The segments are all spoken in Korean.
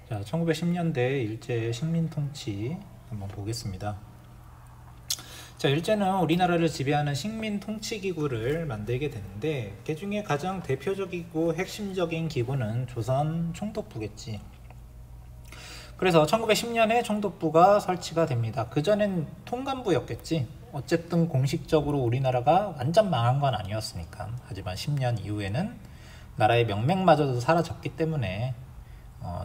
자, 1910년대 일제 식민통치 한번 보겠습니다. 자, 일제는 우리나라를 지배하는 식민통치기구를 만들게 되는데 그 중에 가장 대표적이고 핵심적인 기구는 조선 총독부겠지. 그래서 1910년에 총독부가 설치가 됩니다. 그전엔 통감부였겠지. 어쨌든 공식적으로 우리나라가 완전 망한 건 아니었으니까. 하지만 10년 이후에는 나라의 명맥마저도 사라졌기 때문에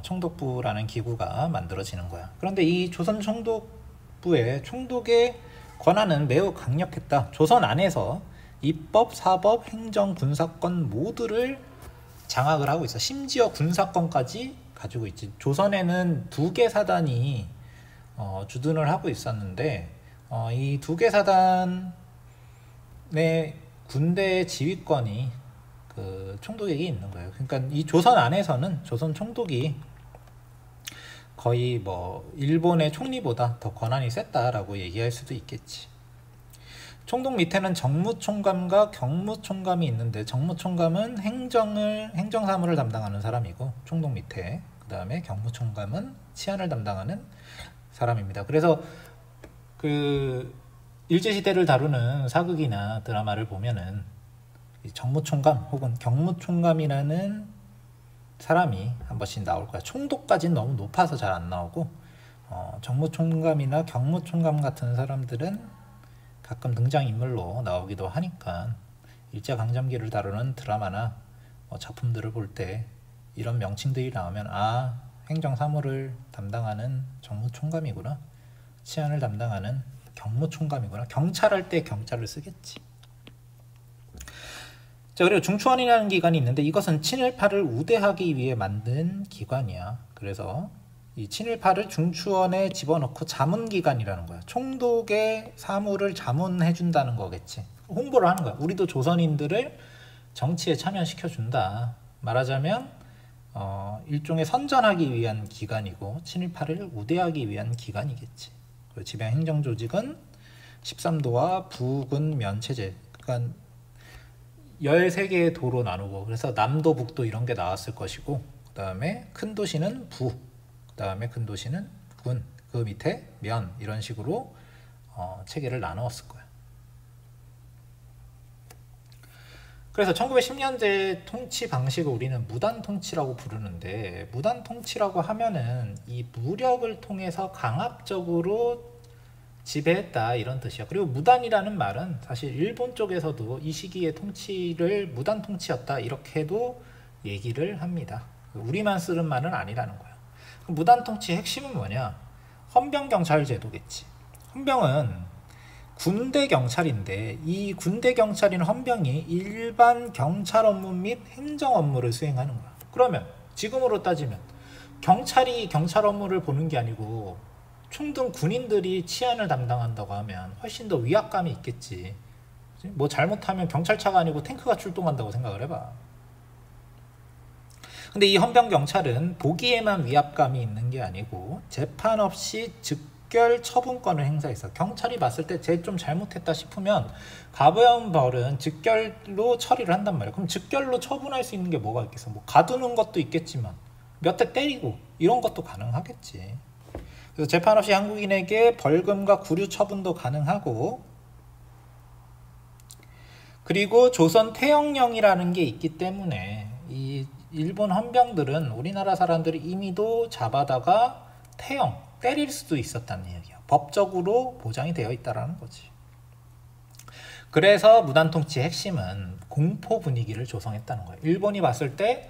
총독부라는 기구가 만들어지는 거야. 그런데 이 조선 총독부의 총독의 권한은 매우 강력했다. 조선 안에서 입법, 사법, 행정, 군사권 모두를 장악을 하고 있어. 심지어 군사권까지 가지고 있지. 조선에는 두 개 사단이 주둔을 하고 있었는데 이 두 개 사단의 군대 지휘권이 그 총독에게 있는 거예요. 그러니까 이 조선 안에서는 조선 총독이 거의 뭐 일본의 총리보다 더 권한이 셌다라고 얘기할 수도 있겠지. 총독 밑에는 정무총감과 경무총감이 있는데 정무총감은 행정사무를 담당하는 사람이고 총독 밑에 그 다음에 경무총감은 치안을 담당하는 사람입니다. 그래서 그 일제시대를 다루는 사극이나 드라마를 보면은 정무총감 혹은 경무총감이라는 사람이 한 번씩 나올 거야. 총독까지는 너무 높아서 잘 안 나오고 정무총감이나 경무총감 같은 사람들은 가끔 등장인물로 나오기도 하니까 일제강점기를 다루는 드라마나 작품들을 볼 때 이런 명칭들이 나오면 아, 행정사무를 담당하는 정무총감이구나, 치안을 담당하는 경무총감이구나. 경찰할 때 경찰을 쓰겠지. 자, 그리고 중추원이라는 기관이 있는데 이것은 친일파를 우대하기 위해 만든 기관이야. 그래서 이 친일파를 중추원에 집어넣고 자문기관이라는 거야. 총독의 사무를 자문해준다는 거겠지. 홍보를 하는 거야. 우리도 조선인들을 정치에 참여시켜준다. 말하자면 일종의 선전하기 위한 기관이고 친일파를 우대하기 위한 기관이겠지. 지방 행정조직은 13도와 부군 면체제, 그러니까 13개의 도로 나누고, 그래서 남도 북도 이런 게 나왔을 것이고, 그 다음에 큰 도시는 부, 그 다음에 큰 도시는 군, 그 밑에 면, 이런 식으로 체계를 나누었을 거야. 그래서 1910년대 통치 방식을 우리는 무단통치라고 부르는데, 무단통치라고 하면은 이 무력을 통해서 강압적으로 지배했다, 이런 뜻이야. 그리고 무단이라는 말은 사실 일본 쪽에서도 이 시기의 통치를 무단통치였다 이렇게도 얘기를 합니다. 우리만 쓰는 말은 아니라는 거야. 무단통치의 핵심은 뭐냐? 헌병경찰 제도겠지. 헌병은 군대 경찰인데 이 군대 경찰인 헌병이 일반 경찰 업무 및 행정 업무를 수행하는 거야. 그러면 지금으로 따지면 경찰이 경찰 업무를 보는 게 아니고 총등 군인들이 치안을 담당한다고 하면 훨씬 더 위압감이 있겠지. 뭐 잘못하면 경찰차가 아니고 탱크가 출동한다고 생각을 해봐. 근데 이 헌병경찰은 보기에만 위압감이 있는 게 아니고 재판 없이 즉결 처분권을 행사해서 경찰이 봤을 때 쟤 좀 잘못했다 싶으면 가벼운 벌은 즉결로 처리를 한단 말이야. 그럼 즉결로 처분할 수 있는 게 뭐가 있겠어? 뭐 가두는 것도 있겠지만 몇 대 때리고 이런 것도 가능하겠지. 그래서 재판 없이 한국인에게 벌금과 구류 처분도 가능하고, 그리고 조선 태영령이라는 게 있기 때문에 이 일본 헌병들은 우리나라 사람들이 임의도 잡아다가 태영, 때릴 수도 있었다는 얘기야. 법적으로 보장이 되어 있다는 거지. 그래서 무단통치의 핵심은 공포 분위기를 조성했다는 거예요. 일본이 봤을 때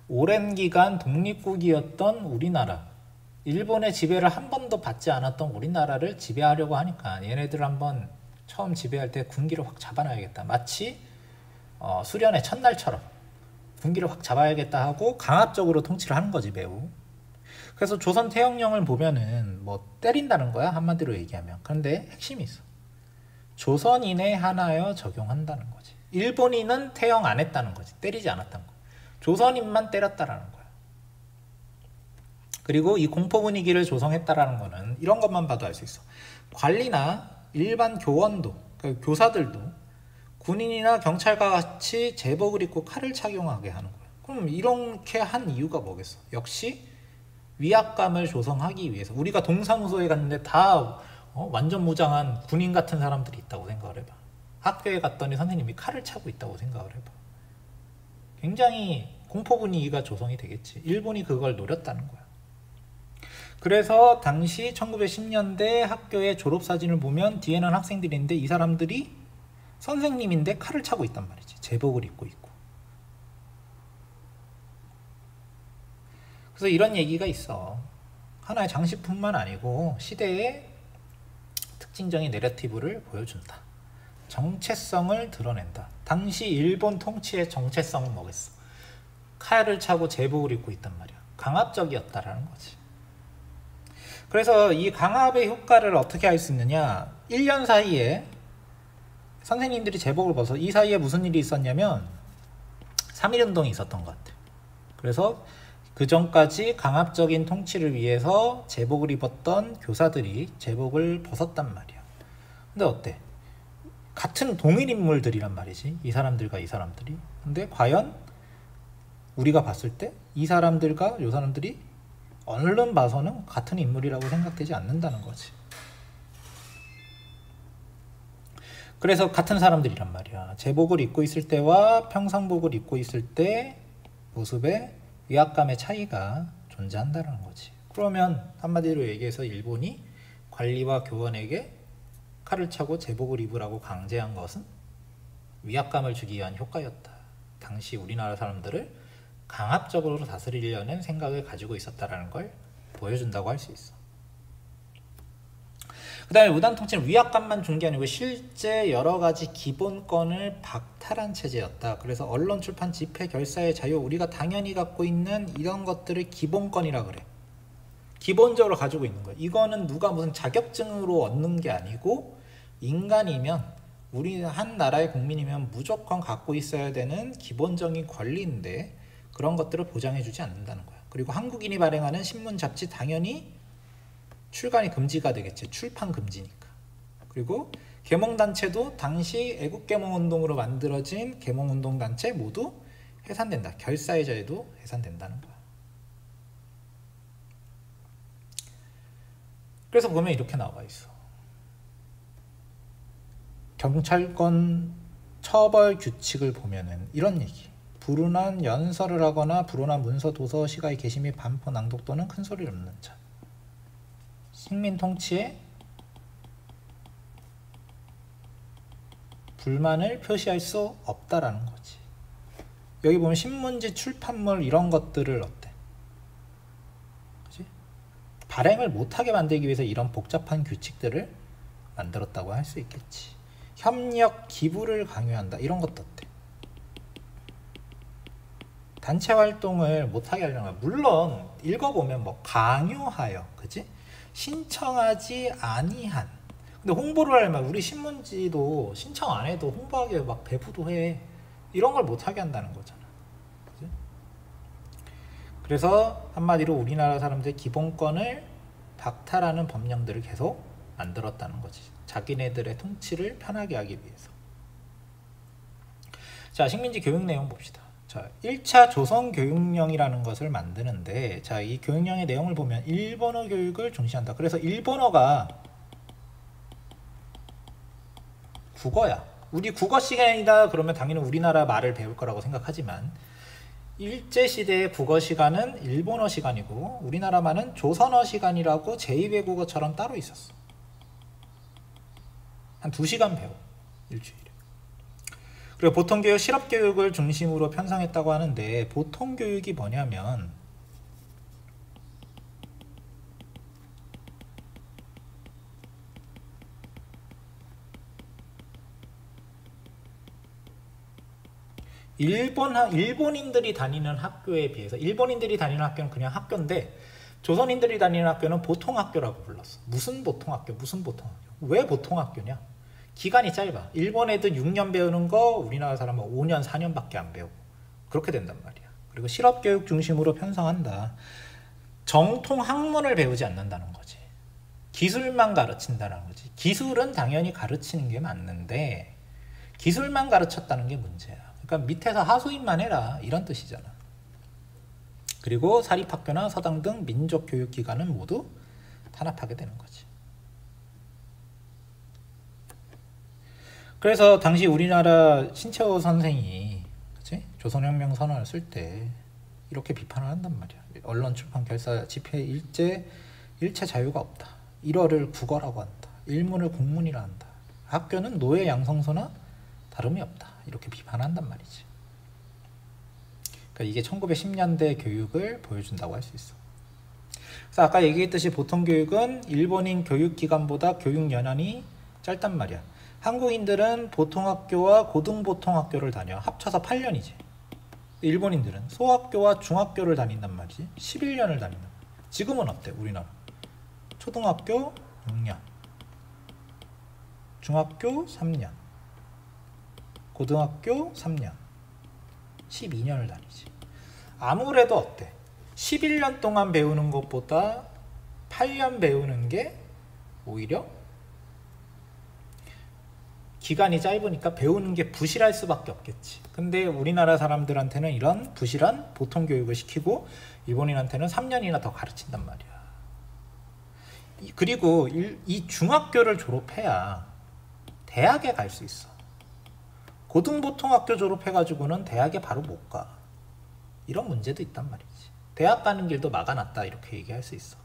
오랜 기간 독립국이었던 우리나라, 일본의 지배를 한 번도 받지 않았던 우리나라를 지배하려고 하니까 얘네들 한번 처음 지배할 때 군기를 확 잡아놔야겠다. 마치 수련의 첫날처럼 군기를 확 잡아야겠다 하고 강압적으로 통치를 하는 거지, 매우. 그래서 조선 태영령을 보면은 뭐 때린다는 거야, 한마디로 얘기하면. 그런데 핵심이 있어. 조선인에 한하여 적용한다는 거지. 일본인은 태영 안 했다는 거지. 때리지 않았다는 거. 조선인만 때렸다라는 거야. 그리고 이 공포 분위기를 조성했다라는 거는 이런 것만 봐도 알 수 있어. 관리나 일반 교원도, 그러니까 교사들도 군인이나 경찰과 같이 제복을 입고 칼을 착용하게 하는 거야. 그럼 이렇게 한 이유가 뭐겠어? 역시 위압감을 조성하기 위해서. 우리가 동사무소에 갔는데 다 완전 무장한 군인 같은 사람들이 있다고 생각을 해봐. 학교에 갔더니 선생님이 칼을 차고 있다고 생각을 해봐. 굉장히 공포 분위기가 조성이 되겠지. 일본이 그걸 노렸다는 거야. 그래서 당시 1910년대 학교의 졸업사진을 보면 뒤에는 학생들이 있는데 이 사람들이 선생님인데 칼을 차고 있단 말이지. 제복을 입고 있고. 그래서 이런 얘기가 있어. 하나의 장식품만 아니고 시대의 특징적인 내러티브를 보여준다. 정체성을 드러낸다. 당시 일본 통치의 정체성은 뭐겠어? 칼을 차고 제복을 입고 있단 말이야. 강압적이었다라는 거지. 그래서 이 강압의 효과를 어떻게 알 수 있느냐? 1년 사이에 선생님들이 제복을 벗어. 이 사이에 무슨 일이 있었냐면 3.1운동이 있었던 것 같아. 그래서 그 전까지 강압적인 통치를 위해서 제복을 입었던 교사들이 제복을 벗었단 말이야. 근데 어때? 같은 동일 인물들이란 말이지. 이 사람들과 이 사람들이. 근데 과연 우리가 봤을 때 이 사람들과 이 사람들이 얼른 봐서는 같은 인물이라고 생각되지 않는다는 거지. 그래서 같은 사람들이란 말이야. 제복을 입고 있을 때와 평상복을 입고 있을 때 모습에 위압감의 차이가 존재한다는 거지. 그러면 한마디로 얘기해서 일본이 관리와 교원에게 칼을 차고 제복을 입으라고 강제한 것은 위압감을 주기 위한 효과였다. 당시 우리나라 사람들을 강압적으로 다스리려는 생각을 가지고 있었다는 걸 보여준다고 할 수 있어. 그 다음에 무단통치는 위압감만 준 게 아니고 실제 여러 가지 기본권을 박탈한 체제였다. 그래서 언론, 출판, 집회, 결사의 자유, 우리가 당연히 갖고 있는 이런 것들을 기본권이라 그래. 기본적으로 가지고 있는 거야. 이거는 누가 무슨 자격증으로 얻는 게 아니고 인간이면, 우리 한 나라의 국민이면 무조건 갖고 있어야 되는 기본적인 권리인데 그런 것들을 보장해주지 않는다는 거야. 그리고 한국인이 발행하는 신문, 잡지 당연히 출간이 금지가 되겠지. 출판 금지니까. 그리고 계몽단체도 당시 애국계몽운동으로 만들어진 계몽운동단체 모두 해산된다. 결사의 자유도 해산된다는 거야. 그래서 보면 이렇게 나와 있어. 경찰권 처벌 규칙을 보면은 이런 얘기. 불운한 연설을 하거나 불운한 문서, 도서, 시가의 게시 및 반포, 낭독 또는 큰 소리를 없는 자. 식민 통치에 불만을 표시할 수 없다라는 거지. 여기 보면 신문지, 출판물 이런 것들을 어때? 그치? 발행을 못하게 만들기 위해서 이런 복잡한 규칙들을 만들었다고 할 수 있겠지. 협력, 기부를 강요한다. 이런 것도 어때? 단체 활동을 못하게 하려는 거야. 물론 읽어보면 뭐 강요하여, 그치? 신청하지 아니한. 근데 홍보를 하려면 우리 신문지도 신청 안 해도 홍보하게 막 배부도 해. 이런 걸 못하게 한다는 거잖아. 그치? 그래서 한마디로 우리나라 사람들의 기본권을 박탈하는 법령들을 계속 만들었다는 거지. 자기네들의 통치를 편하게 하기 위해서. 자, 식민지 교육 내용 봅시다. 자, 1차 조선교육령이라는 것을 만드는데, 자, 이 교육령의 내용을 보면 일본어 교육을 중시한다. 그래서 일본어가 국어야. 우리 국어 시간이다 그러면 당연히 우리나라 말을 배울 거라고 생각하지만 일제시대의 국어 시간은 일본어 시간이고 우리나라만은 조선어 시간이라고 제2외국어처럼 따로 있었어. 한 2시간 배워. 일주일에. 그리고 보통교육, 실업교육을 중심으로 편성했다고 하는데 보통교육이 뭐냐면 일본인들이 다니는 학교에 비해서 일본인들이 다니는 학교는 그냥 학교인데 조선인들이 다니는 학교는 보통학교라고 불렀어. 무슨 보통학교? 무슨 보통학교? 왜 보통학교냐? 기간이 짧아. 일본 애들 6년 배우는 거 우리나라 사람은 5년, 4년밖에 안 배우고 그렇게 된단 말이야. 그리고 실업교육 중심으로 편성한다. 정통 학문을 배우지 않는다는 거지. 기술만 가르친다는 거지. 기술은 당연히 가르치는 게 맞는데 기술만 가르쳤다는 게 문제야. 그러니까 밑에서 하수인만 해라 이런 뜻이잖아. 그리고 사립학교나 서당 등 민족교육기관은 모두 탄압하게 되는 거지. 그래서 당시 우리나라 신채호 선생이, 그치? 조선혁명 선언을 쓸 때 이렇게 비판을 한단 말이야. 언론, 출판, 결사, 집회, 일체 자유가 없다. 일어를 국어라고 한다. 일문을 공문이라 한다. 학교는 노예 양성소나 다름이 없다. 이렇게 비판한단 말이지. 그러니까 이게 1910년대 교육을 보여준다고 할 수 있어. 그래서 아까 얘기했듯이 보통 교육은 일본인 교육기관보다 교육 연한이 짧단 말이야. 한국인들은 보통학교와 고등보통학교를 다녀. 합쳐서 8년이지. 일본인들은 소학교와 중학교를 다닌단 말이지. 11년을 다닌단 말이야. 지금은 어때? 우리나라 초등학교 6년, 중학교 3년, 고등학교 3년, 12년을 다니지. 아무래도 어때? 11년 동안 배우는 것보다 8년 배우는 게 오히려 기간이 짧으니까 배우는 게 부실할 수밖에 없겠지. 근데 우리나라 사람들한테는 이런 부실한 보통 교육을 시키고 일본인한테는 3년이나 더 가르친단 말이야. 그리고 이 중학교를 졸업해야 대학에 갈 수 있어. 고등보통학교 졸업해가지고는 대학에 바로 못 가. 이런 문제도 있단 말이지. 대학 가는 길도 막아놨다 이렇게 얘기할 수 있어.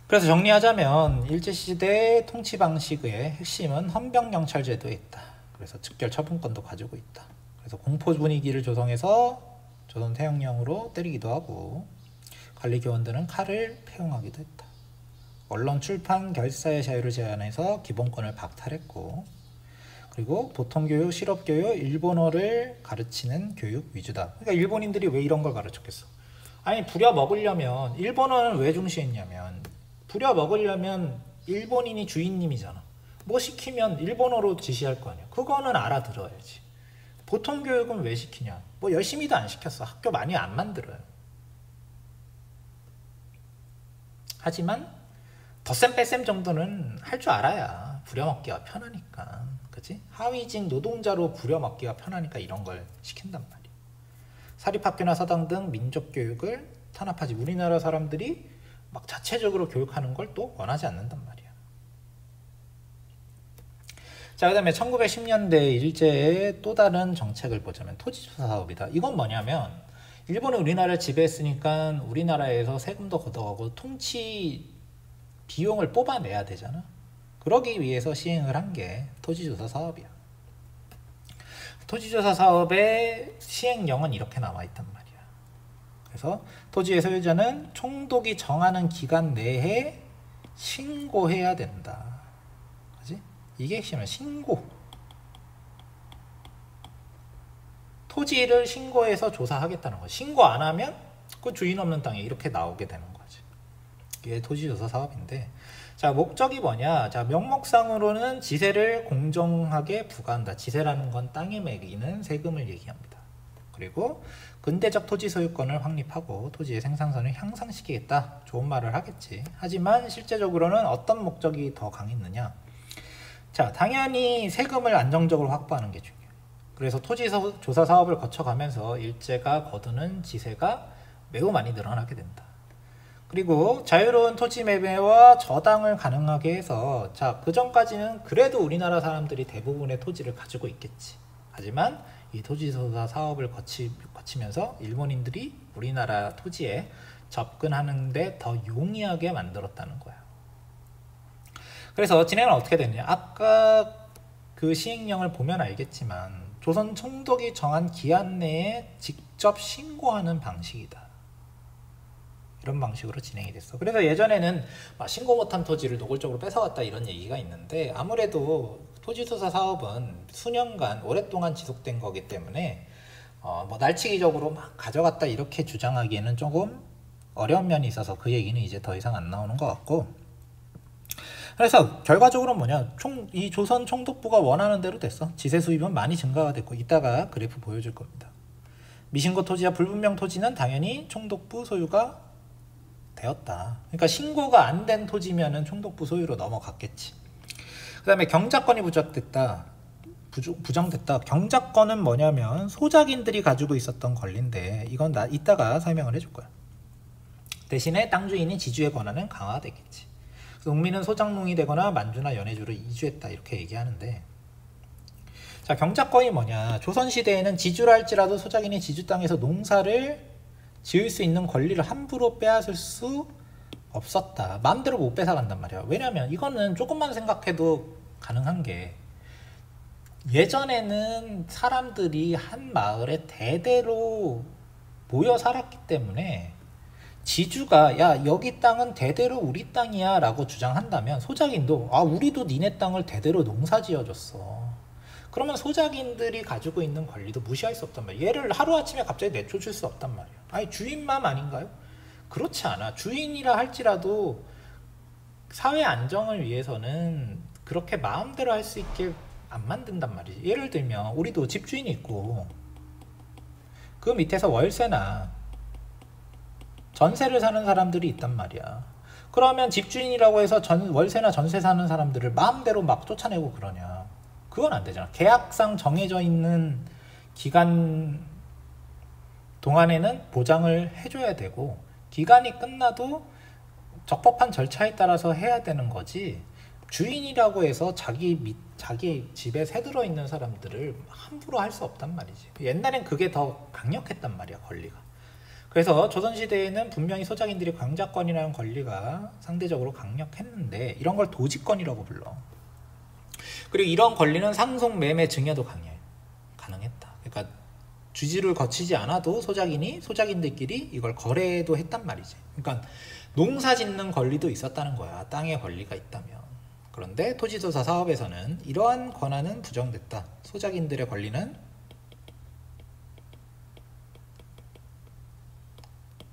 그래서 정리하자면 일제시대 통치 방식의 핵심은 헌병경찰제도에 있다. 그래서 즉결 처분권도 가지고 있다. 그래서 공포 분위기를 조성해서 조선 태형령으로 때리기도 하고 관리교원들은 칼을 폐용하기도 했다. 언론, 출판, 결사의 자유를 제한해서 기본권을 박탈했고, 그리고 보통교육, 실업교육, 일본어를 가르치는 교육 위주다. 그러니까 일본인들이 왜 이런 걸 가르쳤겠어? 아니, 부려먹으려면 일본어는 왜 중시했냐면 부려먹으려면 일본인이 주인님이잖아. 뭐 시키면 일본어로 지시할 거 아니야. 그거는 알아들어야지. 보통교육은 왜 시키냐? 뭐 열심히도 안 시켰어. 학교 많이 안 만들어요. 하지만 덧셈 뺄셈 정도는 할 줄 알아야 부려먹기가 편하니까. 그치? 하위직 노동자로 부려먹기가 편하니까 이런 걸 시킨단 말이야. 사립학교나 서당 등 민족교육을 탄압하지. 우리나라 사람들이 막 자체적으로 교육하는 걸 또 원하지 않는단 말이야. 자, 그 다음에 1910년대 일제의 또 다른 정책을 보자면 토지조사 사업이다. 이건 뭐냐면 일본이 우리나라를 지배했으니까 우리나라에서 세금도 걷어가고 통치 비용을 뽑아내야 되잖아. 그러기 위해서 시행을 한 게 토지조사 사업이야. 토지조사 사업의 시행령은 이렇게 나와있단 말이야. 그래서 토지의 소유자는 총독이 정하는 기간 내에 신고해야 된다. 그치? 이게 핵심이야. 신고. 토지를 신고해서 조사하겠다는 거야. 신고 안 하면 그 주인 없는 땅에 이렇게 나오게 되는 거지. 이게 토지조사 사업인데, 자, 목적이 뭐냐? 자, 명목상으로는 지세를 공정하게 부과한다. 지세라는 건 땅에 매기는 세금을 얘기합니다. 그리고 근대적 토지 소유권을 확립하고 토지의 생산성을 향상시키겠다. 좋은 말을 하겠지. 하지만 실제적으로는 어떤 목적이 더 강했느냐? 자, 당연히 세금을 안정적으로 확보하는 게 중요해요. 그래서 토지조사 사업을 거쳐가면서 일제가 거두는 지세가 매우 많이 늘어나게 된다. 그리고 자유로운 토지 매매와 저당을 가능하게 해서, 자, 그 전까지는 그래도 우리나라 사람들이 대부분의 토지를 가지고 있겠지. 하지만 이 토지조사 사업을 거치면서 일본인들이 우리나라 토지에 접근하는데 더 용이하게 만들었다는 거야. 그래서 진행은 어떻게 됐냐? 아까 그 시행령을 보면 알겠지만 조선 총독이 정한 기한 내에 직접 신고하는 방식이다. 이런 방식으로 진행이 됐어. 그래서 예전에는 신고 못한 토지를 노골적으로 뺏어갔다 이런 얘기가 있는데, 아무래도 토지조사 사업은 수년간 오랫동안 지속된 거기 때문에 뭐 날치기적으로 막 가져갔다 이렇게 주장하기에는 조금 어려운 면이 있어서 그 얘기는 이제 더 이상 안 나오는 것 같고, 그래서 결과적으로 뭐냐, 이 조선 총독부가 원하는 대로 됐어. 지세 수입은 많이 증가가 됐고, 이따가 그래프 보여줄 겁니다. 미신고 토지와 불분명 토지는 당연히 총독부 소유가 되었다. 그러니까 신고가 안 된 토지면은 총독부 소유로 넘어갔겠지. 그 다음에 경작권이 부착됐다. 부정됐다. 경작권은 뭐냐면 소작인들이 가지고 있었던 권리인데 이건 이따가 설명을 해줄 거야. 대신에 땅 주인인 지주의 권한은 강화되겠지. 농민은 소작농이 되거나 만주나 연해주로 이주했다 이렇게 얘기하는데, 자, 경작권이 뭐냐? 조선시대에는 지주라 할지라도 소작인이 지주 땅에서 농사를 지을 수 있는 권리를 함부로 빼앗을 수 없었다. 마음대로 못 뺏어간단 말이야. 왜냐면 이거는 조금만 생각해도 가능한 게, 예전에는 사람들이 한 마을에 대대로 모여 살았기 때문에 지주가 야 여기 땅은 대대로 우리 땅이야 라고 주장한다면 소작인도 아 우리도 니네 땅을 대대로 농사 지어줬어. 그러면 소작인들이 가지고 있는 권리도 무시할 수 없단 말이야. 얘를 하루아침에 갑자기 내쫓을 수 없단 말이야. 아니 주인맘 아닌가요? 그렇지 않아. 주인이라 할지라도 사회 안정을 위해서는 그렇게 마음대로 할 수 있게 안 만든단 말이지. 예를 들면 우리도 집주인이 있고 그 밑에서 월세나 전세를 사는 사람들이 있단 말이야. 그러면 집주인이라고 해서 월세나 전세 사는 사람들을 마음대로 막 쫓아내고 그러냐? 그건 안 되잖아. 계약상 정해져 있는 기간 동안에는 보장을 해줘야 되고 기간이 끝나도 적법한 절차에 따라서 해야 되는 거지. 주인이라고 해서 자기 집에 새들어 있는 사람들을 함부로 할 수 없단 말이지. 옛날엔 그게 더 강력했단 말이야, 권리가. 그래서 조선시대에는 분명히 소작인들이 경작권이라는 권리가 상대적으로 강력했는데 이런 걸 도지권이라고 불러. 그리고 이런 권리는 상속, 매매, 증여도 가능했다. 그러니까 주지를 거치지 않아도 소작인들끼리 이걸 거래도 했단 말이지. 그러니까 농사 짓는 권리도 있었다는 거야. 땅의 권리가 있다면. 그런데 토지조사 사업에서는 이러한 권한은 부정됐다. 소작인들의 권리는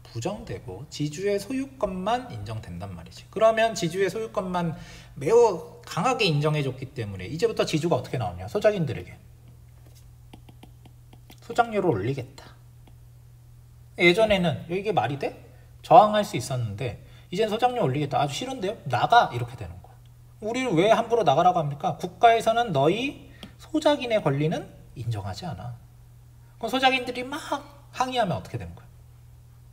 부정되고 지주의 소유권만 인정된단 말이지. 그러면 지주의 소유권만 매우 강하게 인정해줬기 때문에 이제부터 지주가 어떻게 나오냐? 소작인들에게 소작료를 올리겠다. 예전에는 이게 말이 돼? 저항할 수 있었는데 이젠 소작료 올리겠다. 아주 싫은데요? 나가! 이렇게 되는 거야. 우리를 왜 함부로 나가라고 합니까? 국가에서는 너희 소작인의 권리는 인정하지 않아. 그럼 소작인들이 막 항의하면 어떻게 되는 거야?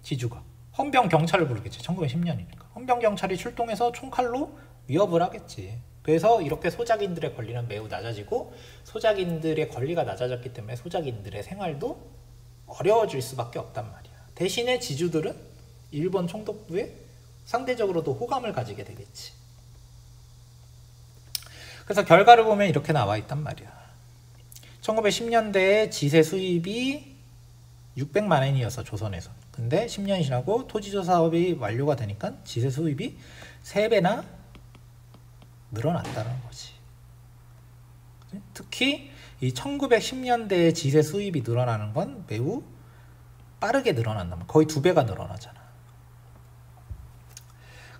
지주가 헌병 경찰을 부르겠지. 1910년이니까 헌병 경찰이 출동해서 총칼로 위협을 하겠지. 그래서 이렇게 소작인들의 권리는 매우 낮아지고 소작인들의 권리가 낮아졌기 때문에 소작인들의 생활도 어려워질 수밖에 없단 말이야. 대신에 지주들은 일본 총독부에 상대적으로도 호감을 가지게 되겠지. 그래서 결과를 보면 이렇게 나와 있단 말이야. 1910년대에 지세 수입이 600만 원이었어, 조선에서. 근데 10년이 지나고 토지조사 사업이 완료가 되니까 지세 수입이 3배나 늘어났다는 거지. 특히 이 1910년대에 지세 수입이 늘어나는 건 매우 빠르게 늘어난다면 거의 2배가 늘어나잖아.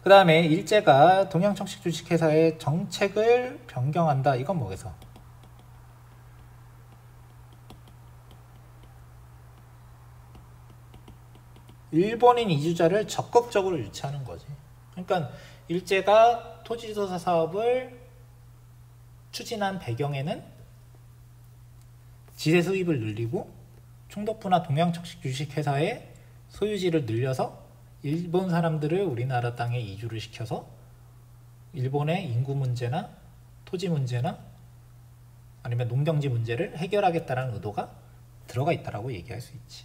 그 다음에 일제가 동양청식 주식회사의 정책을 변경한다. 이건 뭐겠어? 일본인 이주자를 적극적으로 유치하는 거지. 그러니까 일제가 토지조사 사업을 추진한 배경에는 지세 수입을 늘리고 총독부나 동양청식 주식회사의 소유지를 늘려서 일본 사람들을 우리나라 땅에 이주를 시켜서 일본의 인구 문제나 토지 문제나 아니면 농경지 문제를 해결하겠다는 의도가 들어가 있다라고 얘기할 수 있지.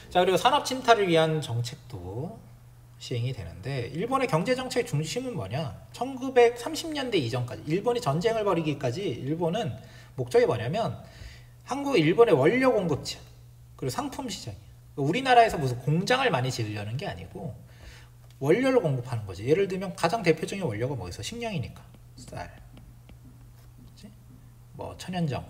자, 그리고 산업 침탈을 위한 정책도 시행이 되는데 일본의 경제정책의 중심은 뭐냐? 1930년대 이전까지 일본이 전쟁을 벌이기까지 일본은 목적이 뭐냐면 일본의 원료 공급체 그리고 상품 시장이야. 우리나라에서 무슨 공장을 많이 지으려는 게 아니고 원료를 공급하는 거지. 예를 들면 가장 대표적인 원료가 뭐겠어? 식량이니까 쌀, 그치? 뭐 천연정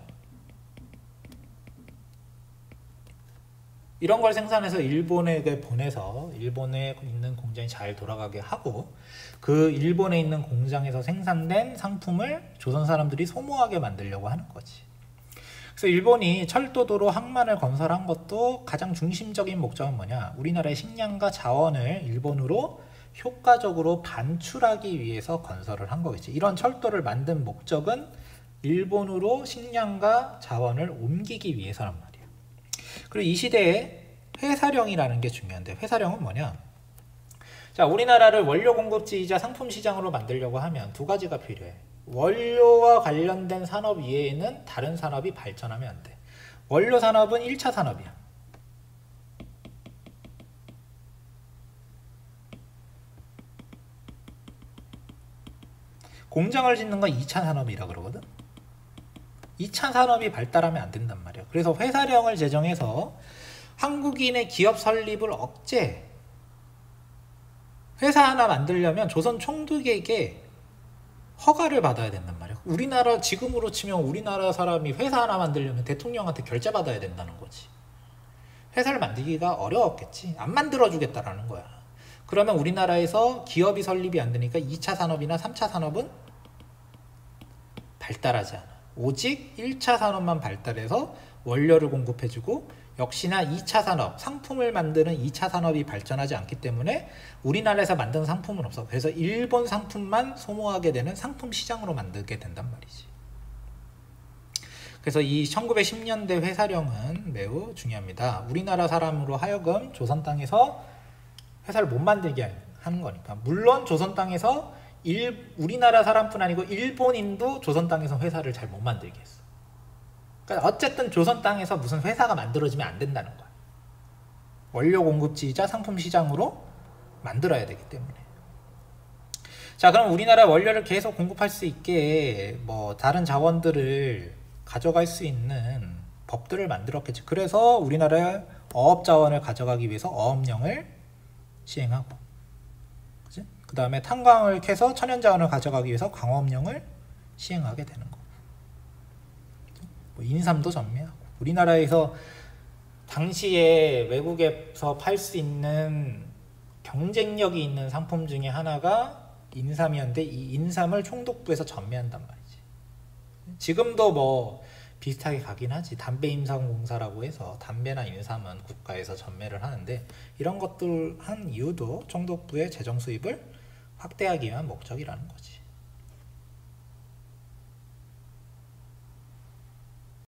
이런 걸 생산해서 일본에게 보내서 일본에 있는 공장이 잘 돌아가게 하고 그 일본에 있는 공장에서 생산된 상품을 조선 사람들이 소모하게 만들려고 하는 거지. 그래서 일본이 철도도로 항만을 건설한 것도 가장 중심적인 목적은 뭐냐? 우리나라의 식량과 자원을 일본으로 효과적으로 반출하기 위해서 건설을 한 거겠지. 이런 철도를 만든 목적은 일본으로 식량과 자원을 옮기기 위해서란 말이에요. 그리고 이 시대에 회사령이라는 게 중요한데, 회사령은 뭐냐? 자, 우리나라를 원료 공급지이자 상품 시장으로 만들려고 하면 두 가지가 필요해. 원료와 관련된 산업 이외에는 다른 산업이 발전하면 안 돼. 원료 산업은 1차 산업이야. 공장을 짓는 건 2차 산업이라 그러거든. 2차 산업이 발달하면 안 된단 말이야. 그래서 회사령을 제정해서 한국인의 기업 설립을 억제. 회사 하나 만들려면 조선 총독에게 허가를 받아야 된단 말이야. 우리나라 지금으로 치면 우리나라 사람이 회사 하나 만들려면 대통령한테 결제 받아야 된다는 거지. 회사를 만들기가 어려웠겠지. 안 만들어주겠다라는 거야. 그러면 우리나라에서 기업이 설립이 안 되니까 2차 산업이나 3차 산업은 발달하지 않아. 오직 1차 산업만 발달해서 원료를 공급해주고, 역시나 2차 산업, 상품을 만드는 2차 산업이 발전하지 않기 때문에 우리나라에서 만든 상품은 없어. 그래서 일본 상품만 소모하게 되는 상품 시장으로 만들게 된단 말이지. 그래서 이 1910년대 회사령은 매우 중요합니다. 우리나라 사람으로 하여금 조선 땅에서 회사를 못 만들게 하는 거니까. 물론 조선 땅에서 우리나라 사람뿐 아니고 일본인도 조선 땅에서 회사를 잘 못 만들게 했어. 그러니까 어쨌든 조선 땅에서 무슨 회사가 만들어지면 안 된다는 거야. 원료 공급지이자 상품 시장으로 만들어야 되기 때문에. 자, 그럼 우리나라 원료를 계속 공급할 수 있게 뭐 다른 자원들을 가져갈 수 있는 법들을 만들었겠지. 그래서 우리나라의 어업 자원을 가져가기 위해서 어업령을 시행하고, 그치? 그 다음에 탄광을 캐서 천연 자원을 가져가기 위해서 광업령을 시행하게 되는 거. 뭐 인삼도 전매하고. 우리나라에서 당시에 외국에서 팔 수 있는 경쟁력이 있는 상품 중에 하나가 인삼이었는데, 이 인삼을 총독부에서 전매한단 말이지. 지금도 뭐 비슷하게 가긴 하지. 담배임상공사라고 해서 담배나 인삼은 국가에서 전매를 하는데, 이런 것들 한 이유도 총독부의 재정 수입을 확대하기 위한 목적이라는 거지.